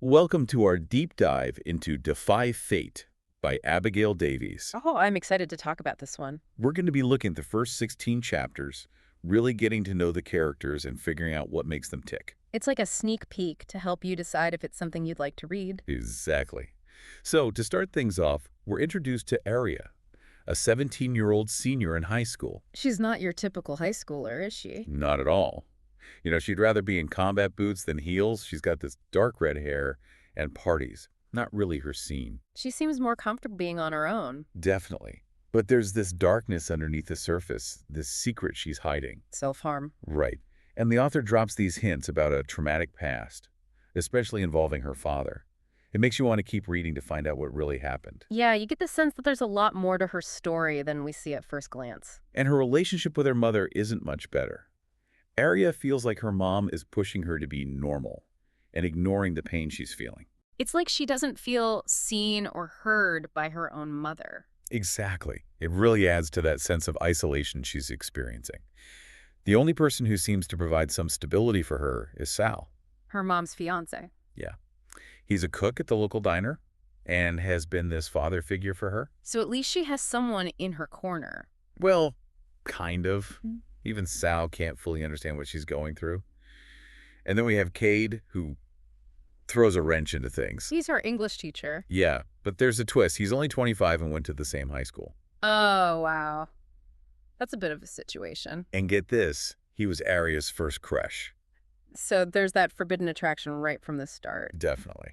Welcome to our deep dive into Defy Fate by Abigail Davies. Oh, I'm excited to talk about this one. We're going to be looking at the first 16 chapters, really getting to know the characters and figuring out what makes them tick. It's like a sneak peek to help you decide if it's something you'd like to read. Exactly. So, to start things off, we're introduced to Aria, a 17-year-old senior in high school. She's not your typical high schooler, is she? Not at all. She'd rather be in combat boots than heels. She's got this dark red hair and parties. Not really her scene. She seems more comfortable being on her own. Definitely. But there's this darkness underneath the surface, this secret she's hiding. Self-harm. Right. And the author drops these hints about a traumatic past, especially involving her father. It makes you want to keep reading to find out what really happened. Yeah, you get the sense that there's a lot more to her story than we see at first glance. And her relationship with her mother isn't much better. Aria feels like her mom is pushing her to be normal and ignoring the pain she's feeling. It's like she doesn't feel seen or heard by her own mother. Exactly. It really adds to that sense of isolation she's experiencing. The only person who seems to provide some stability for her is Sal. Her mom's fiance. Yeah. He's a cook at the local diner and has been this father figure for her. So at least she has someone in her corner. Well, kind of. Even Sal can't fully understand what she's going through. And then we have Cade, who throws a wrench into things. He's her English teacher. Yeah, but there's a twist. He's only 25 and went to the same high school. Oh, wow. That's a bit of a situation. And get this, he was Aria's first crush. So there's that forbidden attraction right from the start. Definitely.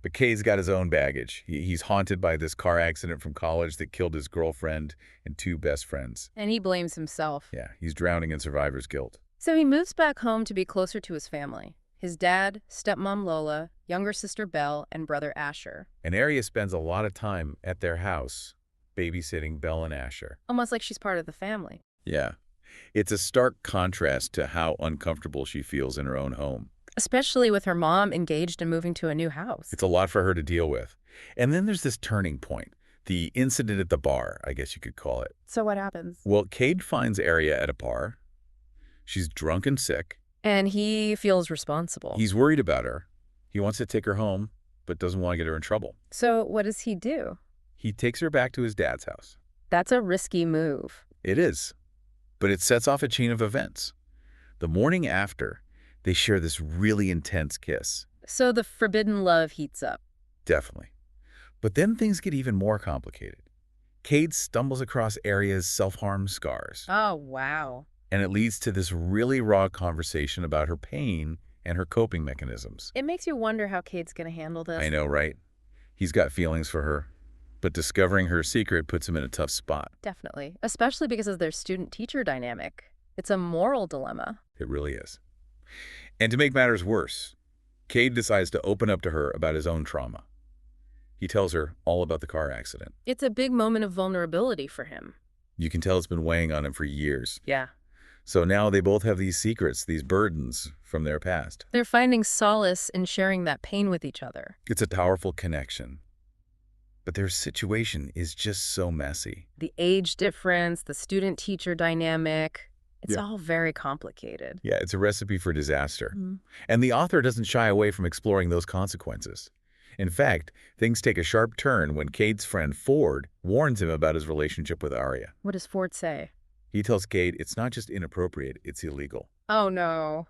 But Cade's got his own baggage. He's haunted by this car accident from college that killed his girlfriend and two best friends. And he blames himself. Yeah, he's drowning in survivor's guilt. So he moves back home to be closer to his family. His dad, stepmom Lola, younger sister Belle, and brother Asher. And Aria spends a lot of time at their house, babysitting Belle and Asher. Almost like she's part of the family. Yeah. It's a stark contrast to how uncomfortable she feels in her own home. Especially with her mom engaged and moving to a new house. It's a lot for her to deal with. And then there's this turning point, the incident at the bar, I guess you could call it. So what happens? Well, Cade finds Aria at a bar. She's drunk and sick. And he feels responsible. He's worried about her. He wants to take her home, but doesn't want to get her in trouble. So what does he do? He takes her back to his dad's house. That's a risky move. It is. But it sets off a chain of events. The morning after, they share this really intense kiss. So the forbidden love heats up. Definitely. But then things get even more complicated. Cade stumbles across Aria's self-harm scars. Oh, wow. And it leads to this really raw conversation about her pain and her coping mechanisms. It makes you wonder how Cade's going to handle this. I know, right? He's got feelings for her. But discovering her secret puts him in a tough spot. Definitely. Especially because of their student-teacher dynamic. It's a moral dilemma. It really is. And to make matters worse, Cade decides to open up to her about his own trauma. He tells her all about the car accident. It's a big moment of vulnerability for him. You can tell it's been weighing on him for years. Yeah. So now they both have these secrets, these burdens from their past. They're finding solace in sharing that pain with each other. It's a powerful connection. But their situation is just so messy. The age difference, the student-teacher dynamic, it's all very complicated. Yeah, it's a recipe for disaster. And the author doesn't shy away from exploring those consequences. In fact, things take a sharp turn when Cade's friend Ford warns him about his relationship with Aria. What does Ford say? He tells Cade it's not just inappropriate, it's illegal. Oh, no.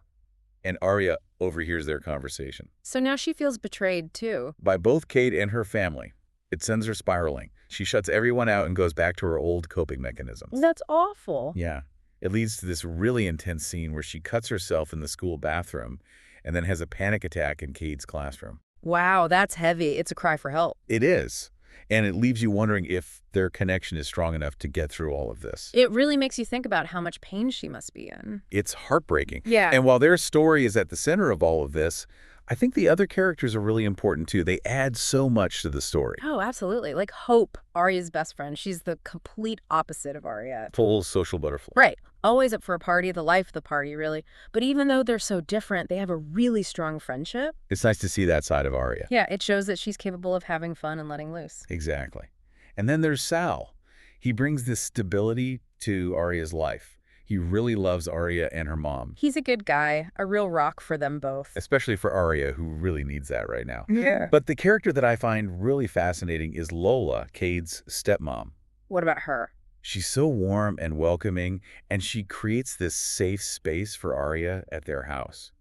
And Aria overhears their conversation. So now she feels betrayed, too. By both Cade and her family. It sends her spiraling. She shuts everyone out and goes back to her old coping mechanisms. That's awful. Yeah. It leads to this really intense scene where she cuts herself in the school bathroom and then has a panic attack in Cade's classroom. Wow, that's heavy. It's a cry for help. It is. And it leaves you wondering if their connection is strong enough to get through all of this. It really makes you think about how much pain she must be in. It's heartbreaking. Yeah. And while their story is at the center of all of this, I think the other characters are really important too. They add so much to the story. Oh, absolutely. Like Hope, Arya's best friend. She's the complete opposite of Arya. Full social butterfly. Right. Always up for a party, the life of the party, really. But even though they're so different, they have a really strong friendship. It's nice to see that side of Arya. Yeah, it shows that she's capable of having fun and letting loose. Exactly. And then there's Sal. He brings this stability to Arya's life. He really loves Arya and her mom, He's a good guy, a real rock for them both. especially for Arya, who really needs that right now. Yeah. But the character that I find really fascinating is Lola, Cade's stepmom. What about her? She's so warm and welcoming, and she creates this safe space for Arya at their house.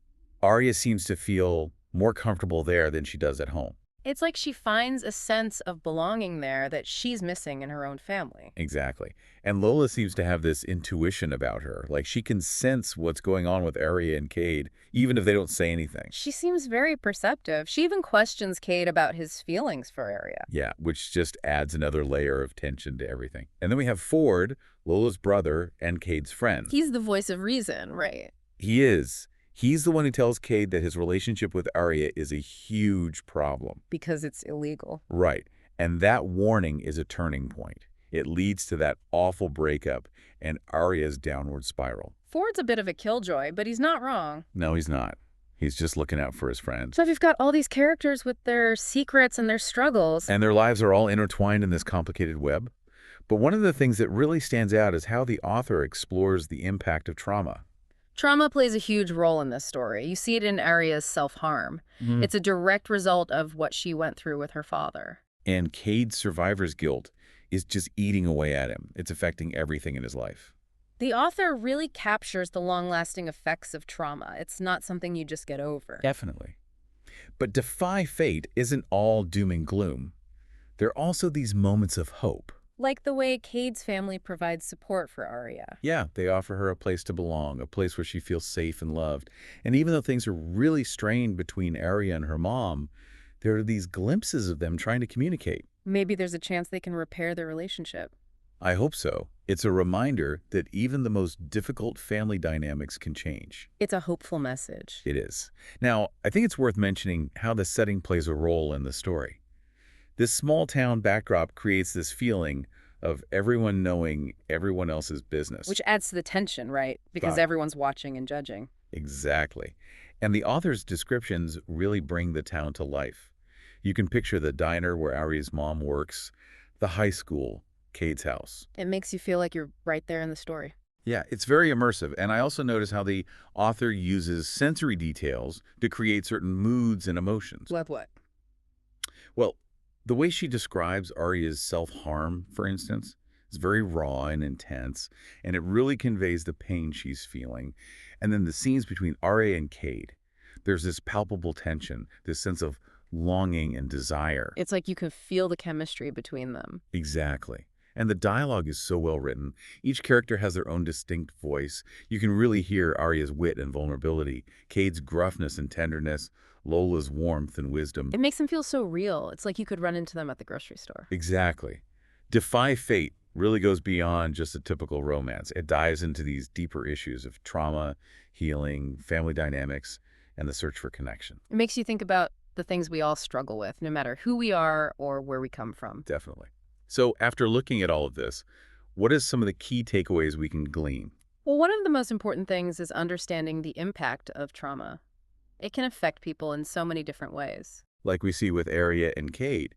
Arya seems to feel more comfortable there than she does at home. It's like she finds a sense of belonging there that she's missing in her own family. Exactly. And Lola seems to have this intuition about her. Like, she can sense what's going on with Arya and Cade, even if they don't say anything. She seems very perceptive. She even questions Cade about his feelings for Arya. Yeah, which just adds another layer of tension to everything. And then we have Ford, Lola's brother and Cade's friend. He's the voice of reason, right? He is. He's the one who tells Cade that his relationship with Arya is a huge problem. Because it's illegal. Right. And that warning is a turning point. It leads to that awful breakup and Arya's downward spiral. Ford's a bit of a killjoy, but he's not wrong. No, he's not. He's just looking out for his friends. So you've got all these characters with their secrets and their struggles. And their lives are all intertwined in this complicated web. But one of the things that really stands out is how the author explores the impact of trauma. Trauma plays a huge role in this story. You see it in Arya's self-harm. It's a direct result of what she went through with her father. And Cade's survivor's guilt is just eating away at him. It's affecting everything in his life. The author really captures the long-lasting effects of trauma. It's not something you just get over. Definitely. But Defy Fate isn't all doom and gloom. There are also these moments of hope. Like the way Cade's family provides support for Arya. Yeah, they offer her a place to belong, a place where she feels safe and loved. And even though things are really strained between Arya and her mom, there are these glimpses of them trying to communicate. Maybe there's a chance they can repair their relationship. I hope so. It's a reminder that even the most difficult family dynamics can change. It's a hopeful message. It is. Now, I think it's worth mentioning how the setting plays a role in the story. This small town backdrop creates this feeling of everyone knowing everyone else's business. Which adds to the tension, right? Because everyone's watching and judging. Exactly. And the author's descriptions really bring the town to life. You can picture the diner where Arya's mom works, the high school, Cade's house. It makes you feel like you're right there in the story. Yeah, it's very immersive. And I also notice how the author uses sensory details to create certain moods and emotions. Love what? Well, the way she describes Arya's self-harm, for instance, is very raw and intense, and it really conveys the pain she's feeling. And then the scenes between Arya and Cade, there's this palpable tension, this sense of longing and desire. It's like you can feel the chemistry between them. Exactly. And the dialogue is so well written. Each character has their own distinct voice. You can really hear Arya's wit and vulnerability, Cade's gruffness and tenderness, Lola's warmth and wisdom. It makes them feel so real. It's like you could run into them at the grocery store. Exactly. Defy Fate really goes beyond just a typical romance. It dives into these deeper issues of trauma, healing, family dynamics, and the search for connection. It makes you think about the things we all struggle with, no matter who we are or where we come from. Definitely. So after looking at all of this, what is some of the key takeaways we can glean? Well, one of the most important things is understanding the impact of trauma. It can affect people in so many different ways. Like we see with Arya and Cade,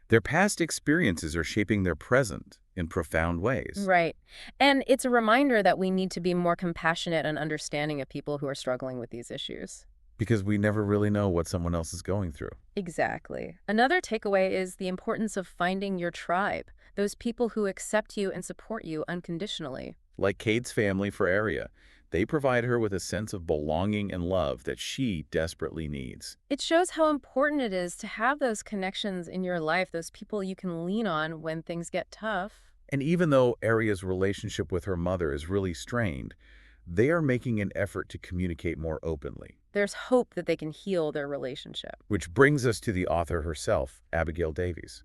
their past experiences are shaping their present in profound ways. Right. And it's a reminder that we need to be more compassionate and understanding of people who are struggling with these issues. Because we never really know what someone else is going through. Exactly. Another takeaway is the importance of finding your tribe, those people who accept you and support you unconditionally. Like Cade's family for Arya, they provide her with a sense of belonging and love that she desperately needs. It shows how important it is to have those connections in your life, those people you can lean on when things get tough. And even though Arya's relationship with her mother is really strained, they are making an effort to communicate more openly. There's hope that they can heal their relationship. Which brings us to the author herself, Abigail Davies.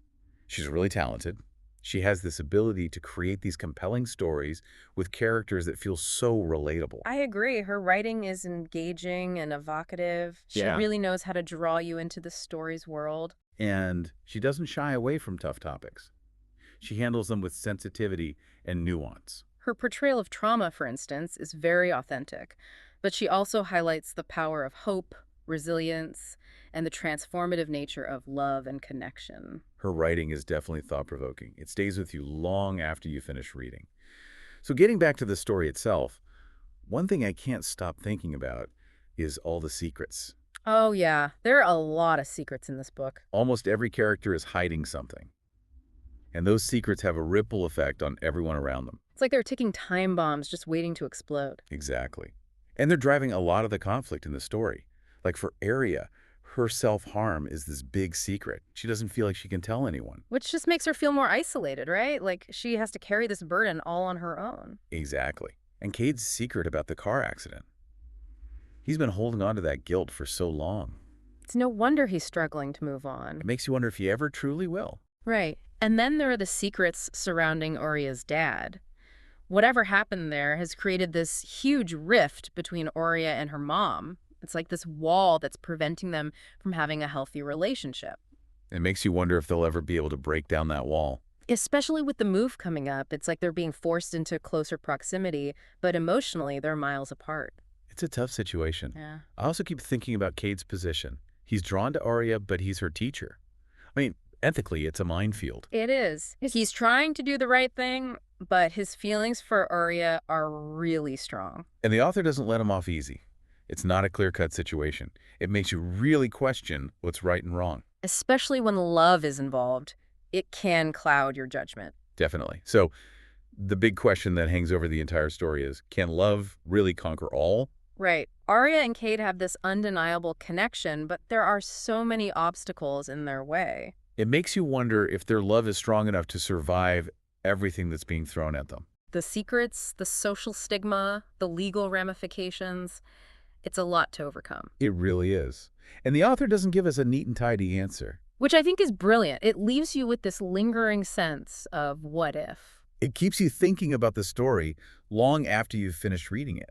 She's really talented. She has this ability to create these compelling stories with characters that feel so relatable. I agree. Her writing is engaging and evocative. She really knows how to draw you into the story's world. And she doesn't shy away from tough topics. She handles them with sensitivity and nuance. Her portrayal of trauma, for instance, is very authentic, but she also highlights the power of hope, resilience, and the transformative nature of love and connection. Her writing is definitely thought-provoking. It stays with you long after you finish reading. So getting back to the story itself, one thing I can't stop thinking about is all the secrets. Oh, yeah. There are a lot of secrets in this book. Almost every character is hiding something, and those secrets have a ripple effect on everyone around them. It's like they're ticking time bombs just waiting to explode. Exactly. And they're driving a lot of the conflict in the story. Like for Arya, her self-harm is this big secret. She doesn't feel like she can tell anyone. Which just makes her feel more isolated, right? Like she has to carry this burden all on her own. Exactly. And Cade's secret about the car accident. He's been holding on to that guilt for so long. It's no wonder he's struggling to move on. It makes you wonder if he ever truly will. Right. And then there are the secrets surrounding Arya's dad. Whatever happened there has created this huge rift between Arya and her mom. It's like this wall that's preventing them from having a healthy relationship. It makes you wonder if they'll ever be able to break down that wall. Especially with the move coming up, it's like they're being forced into closer proximity, but emotionally they're miles apart. It's a tough situation. Yeah. I also keep thinking about Cade's position. He's drawn to Arya, but he's her teacher. I mean, ethically, it's a minefield. It is. He's trying to do the right thing, but his feelings for Arya are really strong. And the author doesn't let him off easy. It's not a clear-cut situation. It makes you really question what's right and wrong. Especially when love is involved, it can cloud your judgment. Definitely. So the big question that hangs over the entire story is, can love really conquer all? Right. Arya and Cade have this undeniable connection, but there are so many obstacles in their way. It makes you wonder if their love is strong enough to survive everything that's being thrown at them. The secrets, the social stigma, the legal ramifications, it's a lot to overcome. It really is. And the author doesn't give us a neat and tidy answer. Which I think is brilliant. It leaves you with this lingering sense of what if. It keeps you thinking about the story long after you've finished reading it.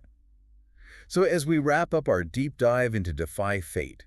So as we wrap up our deep dive into Defy Fate,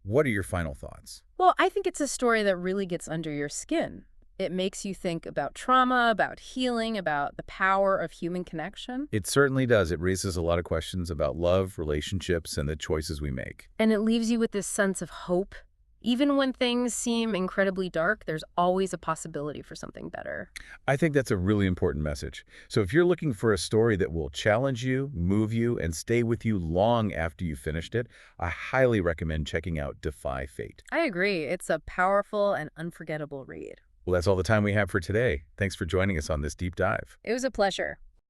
what are your final thoughts? Well, I think it's a story that really gets under your skin. It makes you think about trauma, about healing, about the power of human connection. It certainly does. It raises a lot of questions about love, relationships, and the choices we make. And it leaves you with this sense of hope. Even when things seem incredibly dark, there's always a possibility for something better. I think that's a really important message. So if you're looking for a story that will challenge you, move you, and stay with you long after you've finished it, I highly recommend checking out Defy Fate. I agree. It's a powerful and unforgettable read. Well, that's all the time we have for today. Thanks for joining us on this deep dive. It was a pleasure.